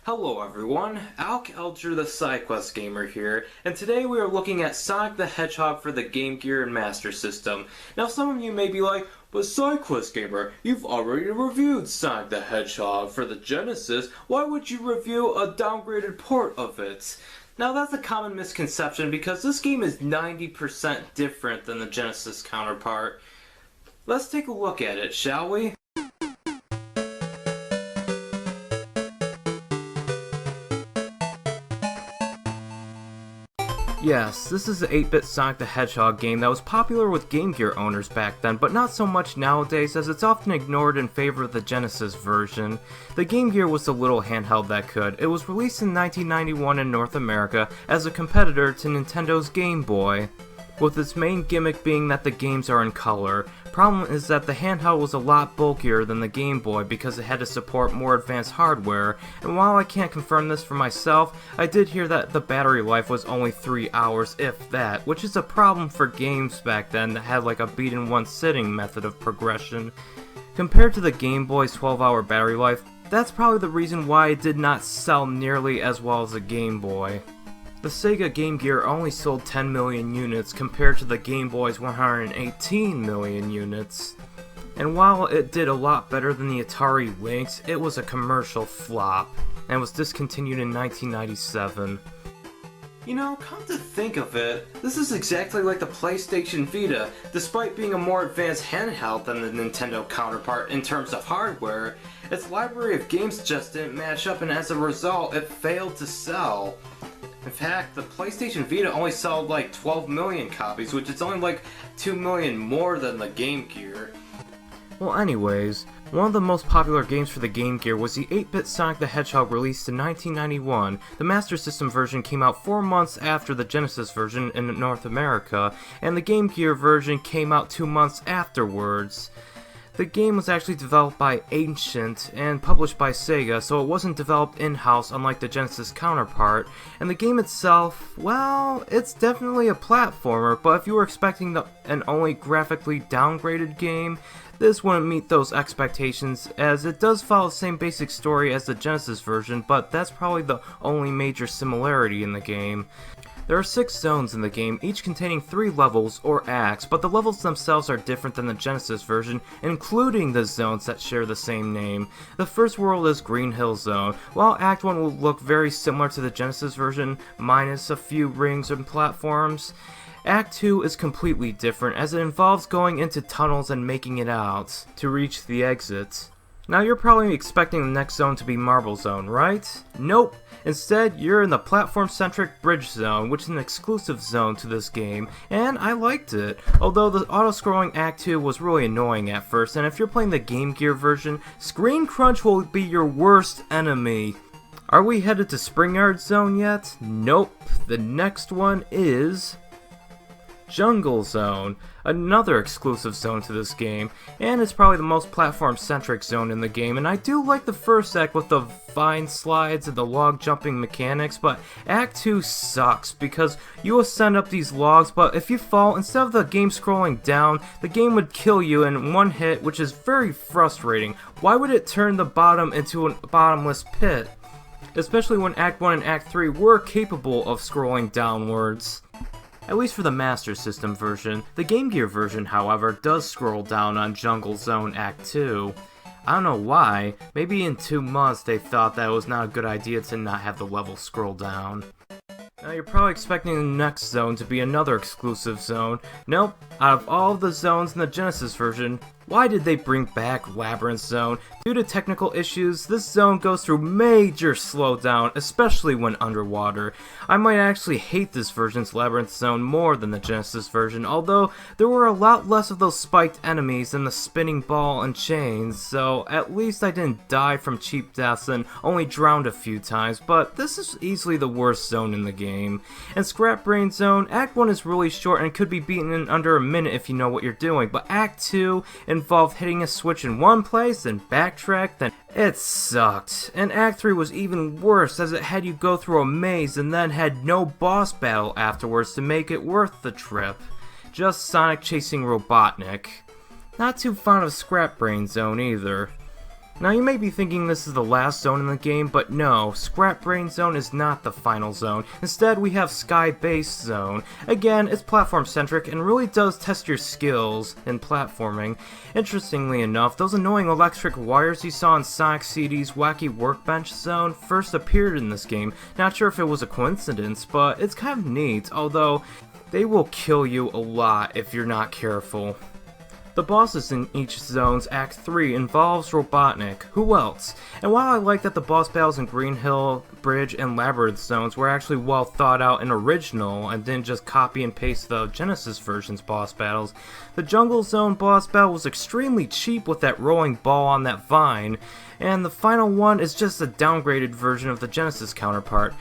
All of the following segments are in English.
Hello everyone, Alec the SideQuest Gamer here, and today we are looking at Sonic the Hedgehog for the Game Gear and Master System. Now some of you may be like, but SideQuest Gamer, you've already reviewed Sonic the Hedgehog for the Genesis, why would you review a downgraded port of it? Now that's a common misconception because this game is 90% different than the Genesis counterpart. Let's take a look at it, shall we? Yes, this is an 8-bit Sonic the Hedgehog game that was popular with Game Gear owners back then, but not so much nowadays as it's often ignored in favor of the Genesis version. The Game Gear was the little handheld that could. It was released in 1991 in North America as a competitor to Nintendo's Game Boy, with its main gimmick being that the games are in color. Problem is that the handheld was a lot bulkier than the Game Boy because it had to support more advanced hardware, and while I can't confirm this for myself, I did hear that the battery life was only 3 hours if that, which is a problem for games back then that had like a beat in one sitting method of progression. Compared to the Game Boy's 12-hour battery life, that's probably the reason why it did not sell nearly as well as the Game Boy. The Sega Game Gear only sold 10 million units compared to the Game Boy's 118 million units. And while it did a lot better than the Atari Lynx, it was a commercial flop, and was discontinued in 1997. You know, come to think of it, this is exactly like the PlayStation Vita. Despite being a more advanced handheld than the Nintendo counterpart in terms of hardware, its library of games just didn't match up, and as a result, it failed to sell. In fact, the PlayStation Vita only sold like 12 million copies, which is only like 2 million more than the Game Gear. Well anyways, one of the most popular games for the Game Gear was the 8-bit Sonic the Hedgehog released in 1991. The Master System version came out 4 months after the Genesis version in North America, and the Game Gear version came out 2 months afterwards. The game was actually developed by Ancient and published by Sega, so it wasn't developed in-house unlike the Genesis counterpart, and the game itself, well, it's definitely a platformer, but if you were expecting an only graphically downgraded game, this wouldn't meet those expectations, as it does follow the same basic story as the Genesis version, but that's probably the only major similarity in the game. There are 6 zones in the game, each containing 3 levels, or acts, but the levels themselves are different than the Genesis version, including the zones that share the same name. The first world is Green Hill Zone. While Act 1 will look very similar to the Genesis version, minus a few rings and platforms, Act 2 is completely different, as it involves going into tunnels and making it out to reach the exit. Now you're probably expecting the next zone to be Marble Zone, right? Nope! Instead, you're in the platform-centric Bridge Zone, which is an exclusive zone to this game, and I liked it. Although the auto-scrolling Act 2 was really annoying at first, and if you're playing the Game Gear version, screen crunch will be your worst enemy. Are we headed to Springyard Zone yet? Nope. The next one is Jungle Zone, another exclusive zone to this game, and it's probably the most platform-centric zone in the game, and I do like the first act with the vine slides and the log jumping mechanics, but Act 2 sucks because you ascend up these logs, but if you fall, instead of the game scrolling down, the game would kill you in one hit, which is very frustrating. Why would it turn the bottom into a bottomless pit? Especially when Act 1 and Act 3 were capable of scrolling downwards. At least for the Master System version. The Game Gear version, however, does scroll down on Jungle Zone Act 2. I don't know why, maybe in 2 months they thought that it was not a good idea to not have the level scroll down. Now you're probably expecting the next zone to be another exclusive zone. Nope, out of all of the zones in the Genesis version, why did they bring back Labyrinth Zone? Due to technical issues, this zone goes through major slowdown, especially when underwater. I might actually hate this version's Labyrinth Zone more than the Genesis version, although there were a lot less of those spiked enemies than the spinning ball and chains, so at least I didn't die from cheap deaths and only drowned a few times, but this is easily the worst zone in the game. And Scrap Brain Zone, Act 1 is really short and could be beaten in under a minute if you know what you're doing, but Act 2 involved hitting a switch in one place, then backtrack, then it sucked. And Act 3 was even worse, as it had you go through a maze and then had no boss battle afterwards to make it worth the trip. Just Sonic chasing Robotnik. Not too fond of Scrap Brain Zone either. Now you may be thinking this is the last zone in the game, but no, Scrap Brain Zone is not the final zone. Instead, we have Sky Base Zone. Again, it's platform centric and really does test your skills in platforming. Interestingly enough, those annoying electric wires you saw in Sonic CD's Wacky Workbench Zone first appeared in this game. Not sure if it was a coincidence, but it's kind of neat, although they will kill you a lot if you're not careful. The bosses in each zone's Act 3 involves Robotnik. Who else? And while I like that the boss battles in Green Hill, Bridge, and Labyrinth Zones were actually well thought out and original and didn't just copy and paste the Genesis version's boss battles, the Jungle Zone boss battle was extremely cheap with that rolling ball on that vine, and the final one is just a downgraded version of the Genesis counterpart.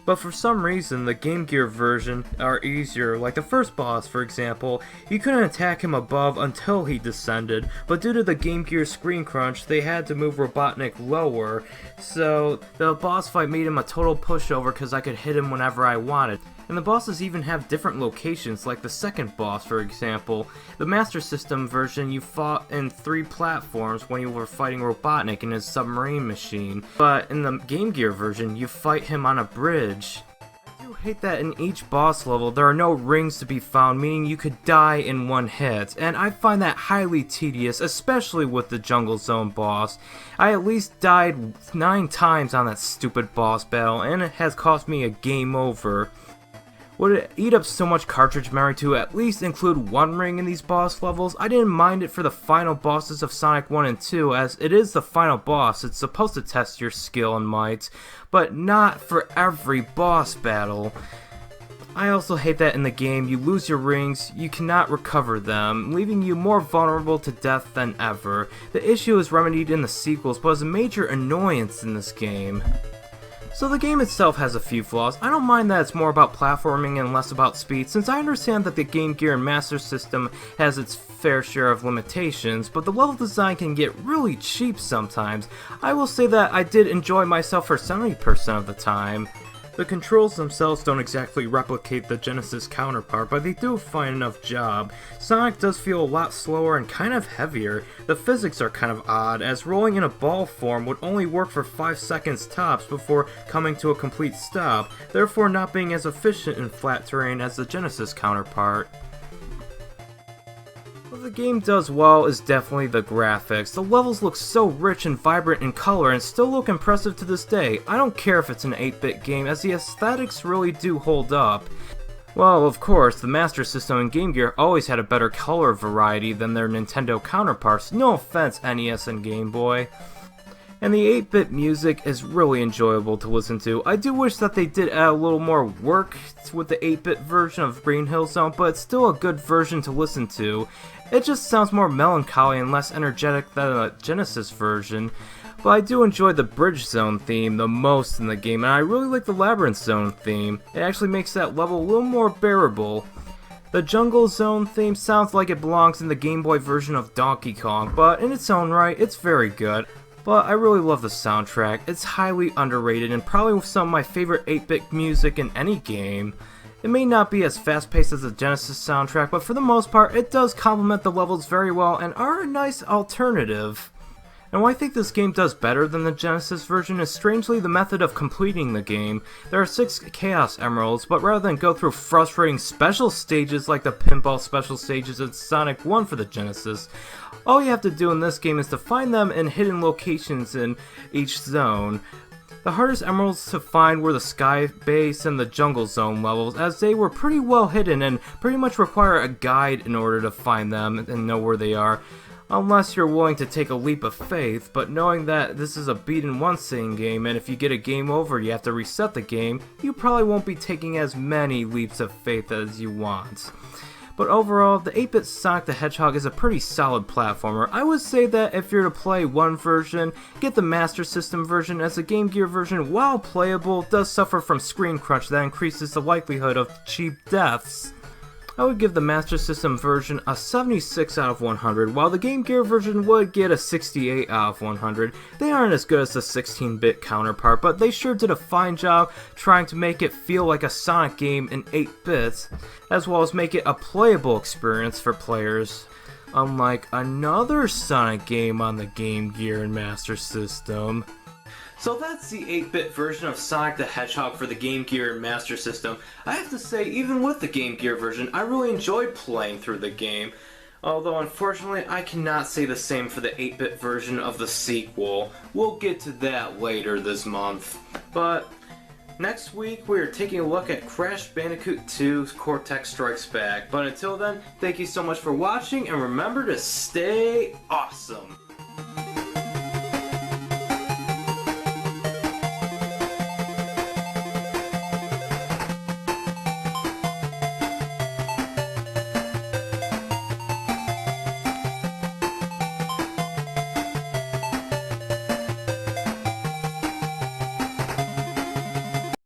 But for some reason, the Game Gear version are easier, like the first boss for example, you couldn't attack him above until he descended, but due to the Game Gear screen crunch, they had to move Robotnik lower, so the boss fight made him a total pushover because I could hit him whenever I wanted. And the bosses even have different locations, like the second boss for example. The Master System version you fought in 3 platforms when you were fighting Robotnik in his submarine machine, but in the Game Gear version you fight him on a bridge. I do hate that in each boss level there are no rings to be found, meaning you could die in one hit, and I find that highly tedious, especially with the Jungle Zone boss. I at least died 9 times on that stupid boss battle, and it has cost me a game over. Would it eat up so much cartridge memory to at least include one ring in these boss levels? I didn't mind it for the final bosses of Sonic 1 and 2, as it is the final boss, it's supposed to test your skill and might, but not for every boss battle. I also hate that in the game you lose your rings, you cannot recover them, leaving you more vulnerable to death than ever. The issue is remedied in the sequels, but is a major annoyance in this game. So the game itself has a few flaws. I don't mind that it's more about platforming and less about speed, since I understand that the Game Gear and Master System has its fair share of limitations, but the level design can get really cheap sometimes. I will say that I did enjoy myself for 70% of the time. The controls themselves don't exactly replicate the Genesis counterpart, but they do a fine enough job. Sonic does feel a lot slower and kind of heavier. The physics are kind of odd, as rolling in a ball form would only work for 5 seconds tops before coming to a complete stop, therefore not being as efficient in flat terrain as the Genesis counterpart. What the game does well is definitely the graphics. The levels look so rich and vibrant in color and still look impressive to this day. I don't care if it's an 8-bit game, as the aesthetics really do hold up. Well, of course, the Master System and Game Gear always had a better color variety than their Nintendo counterparts, no offense NES and Game Boy. And the 8-bit music is really enjoyable to listen to. I do wish that they did add a little more work with the 8-bit version of Green Hill Zone, but it's still a good version to listen to. It just sounds more melancholy and less energetic than the Genesis version. But I do enjoy the Bridge Zone theme the most in the game, and I really like the Labyrinth Zone theme. It actually makes that level a little more bearable. The Jungle Zone theme sounds like it belongs in the Game Boy version of Donkey Kong, but in its own right, it's very good. But I really love the soundtrack. It's highly underrated and probably some of my favorite 8-bit music in any game. It may not be as fast-paced as the Genesis soundtrack, but for the most part, it does complement the levels very well and are a nice alternative. And what I think this game does better than the Genesis version is strangely the method of completing the game. There are 6 Chaos Emeralds, but rather than go through frustrating special stages like the pinball special stages in Sonic 1 for the Genesis, all you have to do in this game is to find them in hidden locations in each zone. The hardest emeralds to find were the Sky Base and the Jungle Zone levels, as they were pretty well hidden and pretty much require a guide in order to find them and know where they are. Unless you're willing to take a leap of faith, but knowing that this is a beat-and-once save game, and if you get a game over you have to reset the game, you probably won't be taking as many leaps of faith as you want. But overall, the 8-bit Sonic the Hedgehog is a pretty solid platformer. I would say that if you're to play one version, get the Master System version, as the Game Gear version, while playable, does suffer from screen crunch that increases the likelihood of cheap deaths. I would give the Master System version a 76 out of 100, while the Game Gear version would get a 68 out of 100. They aren't as good as the 16-bit counterpart, but they sure did a fine job trying to make it feel like a Sonic game in 8 bits, as well as make it a playable experience for players. unlike another Sonic game on the Game Gear and Master System. So that's the 8-bit version of Sonic the Hedgehog for the Game Gear and Master System. I have to say, even with the Game Gear version, I really enjoyed playing through the game. Although unfortunately, I cannot say the same for the 8-bit version of the sequel. We'll get to that later this month. But next week, we are taking a look at Crash Bandicoot 2's Cortex Strikes Back. But until then, thank you so much for watching, and remember to stay awesome!